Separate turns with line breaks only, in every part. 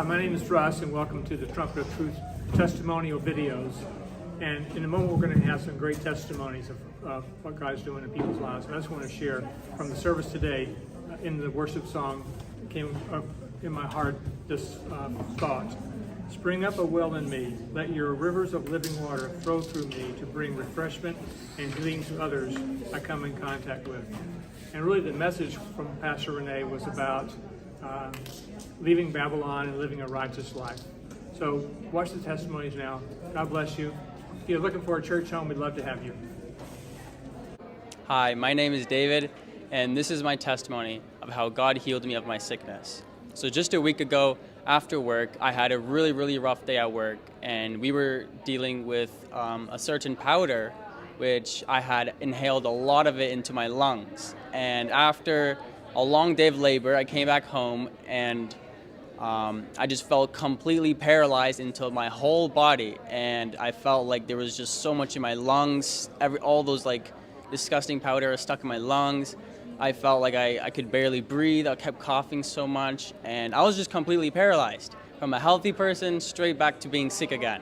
My name is Russ, and welcome to the Trumpet of Truth testimonial videos. And in a moment, we're going to have some great testimonies of what God's doing in people's lives. And I just want to share from the service today, in the worship song, came up in my heart this thought. Spring up a well in me, let your rivers of living water flow through me to bring refreshment and healing to others I come in contact with. And really the message from Pastor René was about leaving Babylon and living a righteous life. So watch the testimonies now. God bless you. If you're looking for a church home, we'd love to have you.
Hi, my name is David, and this is my testimony of how God healed me of my sickness. So just a week ago, after work, I had a really rough day at work, and we were dealing with a certain powder, which I had inhaled a lot of it into my lungs. And after a long day of labor, I came back home, and I just felt completely paralyzed into my whole body, and I felt like there was just so much in my lungs. All those like disgusting powder was stuck in my lungs. I felt like I could barely breathe. I kept coughing so much, and I was just completely paralyzed from a healthy person straight back to being sick again.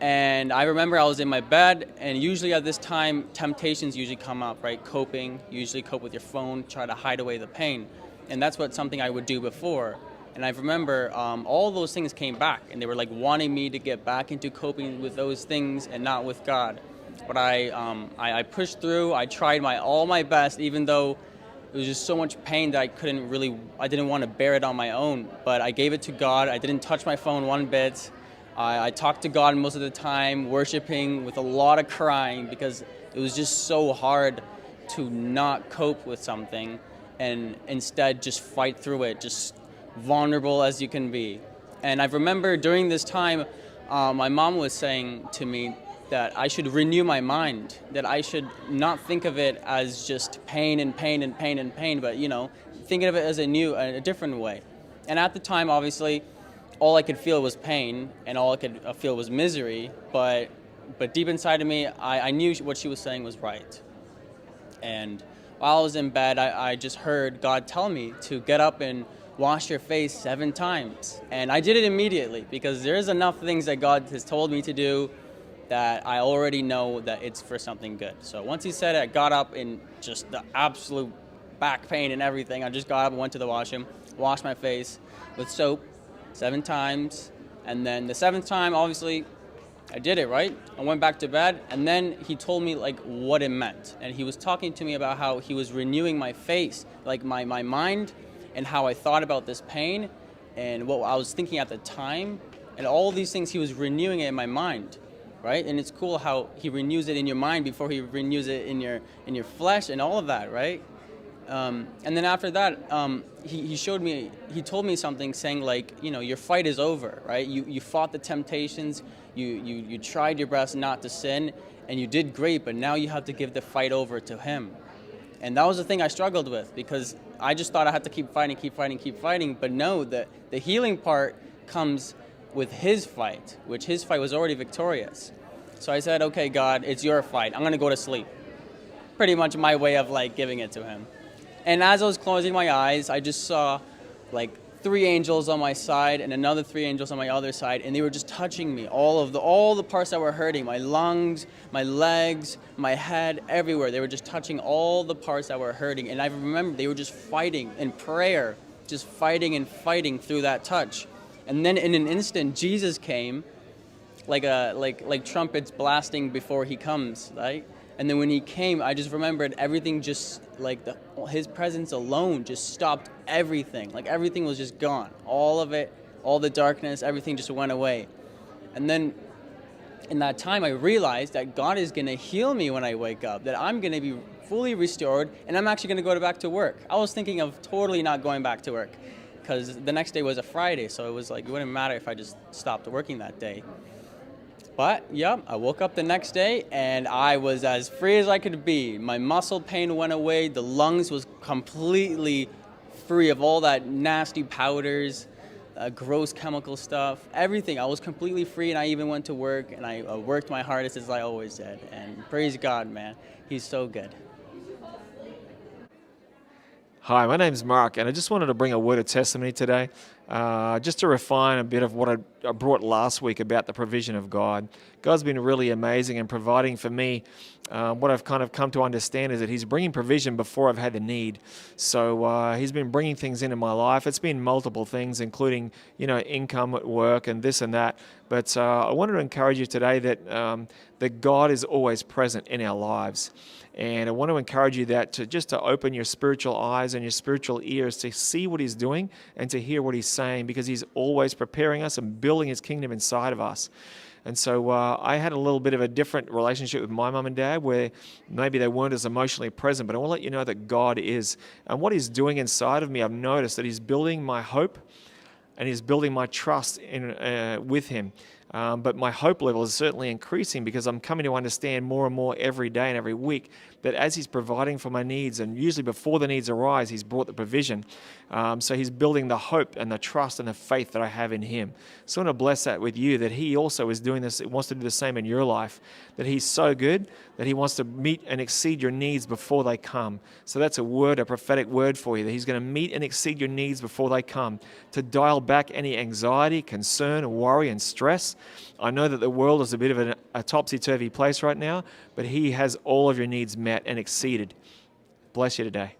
And I remember I was in my bed, and usually at this time, temptations usually come up, right? Usually cope with your phone, try to hide away the pain. And that's something I would do before. And I remember all those things came back, and they were like wanting me to get back into coping with those things and not with God. But I pushed through. I tried all my best, even though it was just so much pain that I didn't want to bear it on my own. But I gave it to God. I didn't touch my phone one bit. I talked to God most of the time, worshiping with a lot of crying, because it was just so hard to not cope with something and instead just fight through it, just vulnerable as you can be. And I remember during this time, my mom was saying to me that I should renew my mind, that I should not think of it as just pain and pain and pain and pain, but thinking of it as a different way. And at the time, obviously, all I could feel was pain, and all I could feel was misery, but deep inside of me, I knew what she was saying was right. And while I was in bed, I just heard God tell me to get up and wash your face 7 times. And I did it immediately, because there's enough things that God has told me to do that I already know that it's for something good. So once he said it, I got up in just the absolute back pain and everything. I just got up and went to the washroom, washed my face with soap 7 times. And then the 7th time, obviously, I did it, right? I went back to bed, and then he told me like what it meant. And he was talking to me about how he was renewing my face, like my mind, and how I thought about this pain and what I was thinking at the time. And all these things, he was renewing it in my mind, right? And it's cool how he renews it in your mind before he renews it in your flesh and all of that, right? And then after that, he told me something saying like, your fight is over, right? You fought the temptations, you tried your best not to sin, and you did great, but now you have to give the fight over to him. And that was the thing I struggled with, because I just thought I had to keep fighting, but no, the healing part comes with his fight, which his fight was already victorious. So I said, okay, God, it's your fight. I'm going to go to sleep. Pretty much my way of like giving it to him. And as I was closing my eyes, I just saw like 3 angels on my side and another 3 angels on my other side, and they were just touching me, all the parts that were hurting, my lungs, my legs, my head, everywhere. They were just touching all the parts that were hurting. And I remember they were just fighting in prayer, just fighting and fighting through that touch. And then in an instant, Jesus came, like trumpets blasting before he comes, right? And then when he came, I just remembered everything, just like his presence alone just stopped everything. Like everything was just gone. All of it, all the darkness, everything just went away. And then in that time, I realized that God is going to heal me when I wake up, that I'm going to be fully restored, and I'm actually going to go back to work. I was thinking of totally not going back to work, because the next day was a Friday, so it was like it wouldn't matter if I just stopped working that day. But yeah, I woke up the next day and I was as free as I could be. My muscle pain went away. The lungs was completely free of all that nasty powders, gross chemical stuff, everything. I was completely free, and I even went to work, and I worked my hardest, as I always did. And praise God, man. He's so good.
Hi, my name's Mark, and I just wanted to bring a word of testimony today, just to refine a bit of what I brought last week about the provision of God. God's been really amazing in providing for me. What I've kind of come to understand is that He's bringing provision before I've had the need. So He's been bringing things into my life. It's been multiple things, including income at work and this and that. But I wanted to encourage you today that God is always present in our lives. And I want to encourage you to open your spiritual eyes and your spiritual ears to see what He's doing and to hear what He's saying, because He's always preparing us and building His kingdom inside of us. And so I had a little bit of a different relationship with my mum and dad, where maybe they weren't as emotionally present, but I want to let you know that God is. And what He's doing inside of me, I've noticed that He's building my hope and He's building my trust with Him. But my hope level is certainly increasing, because I'm coming to understand more and more every day and every week that as He's providing for my needs, and usually before the needs arise, He's brought the provision. So He's building the hope and the trust and the faith that I have in Him. So I want to bless that with you, that He also is doing this, wants to do the same in your life, that He's so good that He wants to meet and exceed your needs before they come. So that's a prophetic word for you, that He's going to meet and exceed your needs before they come, to dial back any anxiety, concern, worry, and stress. I know that the world is a bit of a topsy-turvy place right now, but He has all of your needs met and exceeded. Bless you today.